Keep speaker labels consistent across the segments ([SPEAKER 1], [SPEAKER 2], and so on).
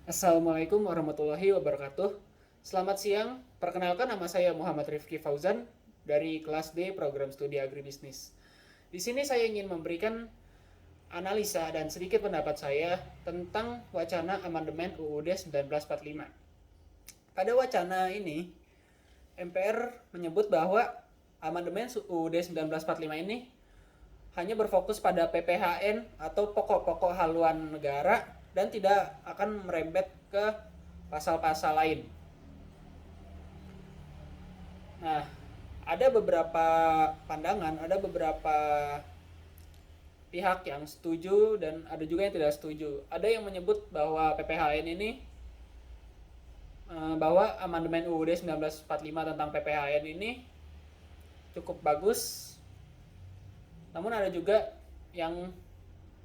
[SPEAKER 1] Assalamualaikum warahmatullahi wabarakatuh. Selamat siang, perkenalkan nama saya Muhammad Rifki Fauzan dari kelas D Program Studi Agribisnis. Di sini saya ingin memberikan analisa dan sedikit pendapat saya tentang wacana amandemen UUD 1945. Pada wacana ini, MPR menyebut bahwa amandemen UUD 1945 ini hanya berfokus pada PPHN atau pokok-pokok haluan negara dan tidak akan merembet ke pasal-pasal lain. Nah, ada beberapa pandangan, ada beberapa pihak yang setuju dan ada juga yang tidak setuju. Ada yang menyebut bahwa PPHN ini bahwa amandemen UUD 1945 tentang PPHN ini cukup bagus. Namun ada juga yang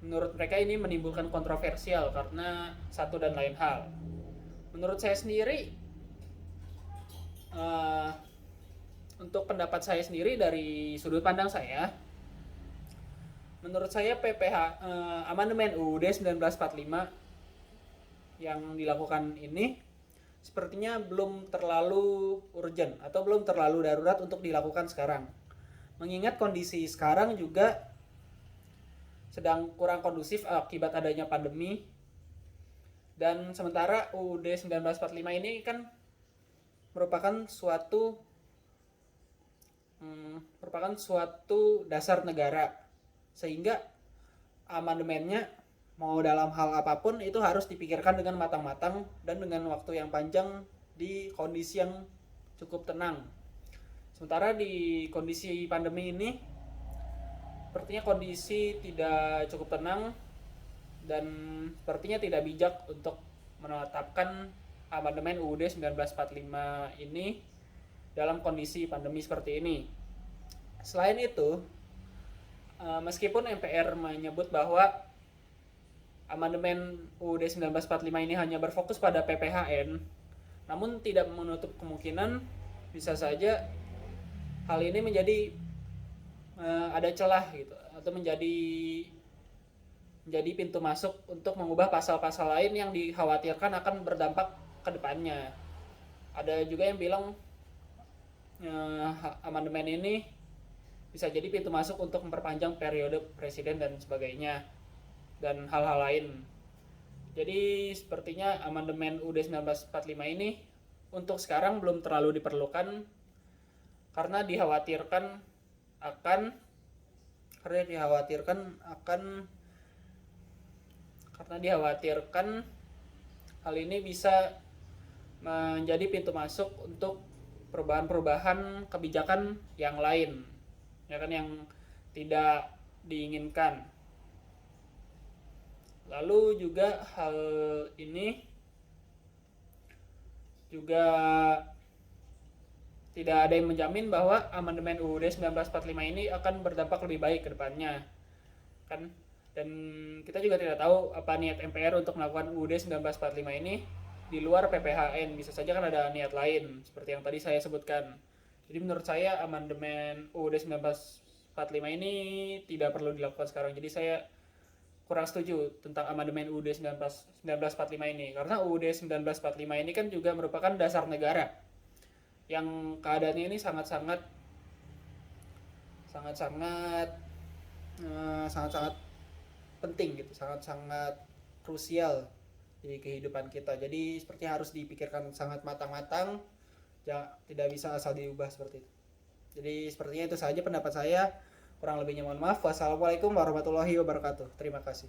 [SPEAKER 1] menurut mereka ini menimbulkan kontroversial karena satu dan lain hal. Menurut saya sendiri, untuk pendapat saya sendiri dari sudut pandang saya, menurut saya amandemen UUD 1945 yang dilakukan ini sepertinya belum terlalu urgent atau belum terlalu darurat untuk dilakukan sekarang. Mengingat kondisi sekarang juga sedang kurang kondusif akibat adanya pandemi, dan sementara UUD 1945 ini kan merupakan suatu dasar negara, sehingga amandemennya mau dalam hal apapun itu harus dipikirkan dengan matang-matang dan dengan waktu yang panjang di kondisi yang cukup tenang. Sementara di kondisi pandemi ini sepertinya kondisi tidak cukup tenang dan sepertinya tidak bijak untuk menetapkan amandemen UUD 1945 ini dalam kondisi pandemi seperti ini. Selain itu, meskipun MPR menyebut bahwa amandemen UUD 1945 ini hanya berfokus pada PPHN, namun tidak menutup kemungkinan bisa saja hal ini menjadi ada celah gitu, atau menjadi pintu masuk untuk mengubah pasal-pasal lain yang dikhawatirkan akan berdampak ke depannya. Ada juga yang bilang amandemen ini bisa jadi pintu masuk untuk memperpanjang periode presiden dan sebagainya dan hal-hal lain. Jadi sepertinya amandemen UUD 1945 ini untuk sekarang belum terlalu diperlukan karena dikhawatirkan hal ini bisa menjadi pintu masuk untuk perubahan-perubahan kebijakan yang lain, ya kan, yang tidak diinginkan. Lalu juga hal ini juga tidak ada yang menjamin bahwa amandemen UUD 1945 ini akan berdampak lebih baik ke depannya, kan? Dan kita juga tidak tahu apa niat MPR untuk melakukan UUD 1945 ini di luar PPHN. Bisa saja kan ada niat lain seperti yang tadi saya sebutkan. Jadi menurut saya amandemen UUD 1945 ini tidak perlu dilakukan sekarang. Jadi saya kurang setuju tentang amandemen UUD 1945 ini, karena UUD 1945 ini kan juga merupakan dasar negara yang keadaannya ini sangat-sangat penting gitu, sangat-sangat krusial di kehidupan kita. Jadi sepertinya harus dipikirkan sangat matang-matang, ya, tidak bisa asal diubah seperti itu. Jadi sepertinya itu saja pendapat saya. Kurang lebihnya mohon maaf. Wassalamualaikum warahmatullahi wabarakatuh. Terima kasih.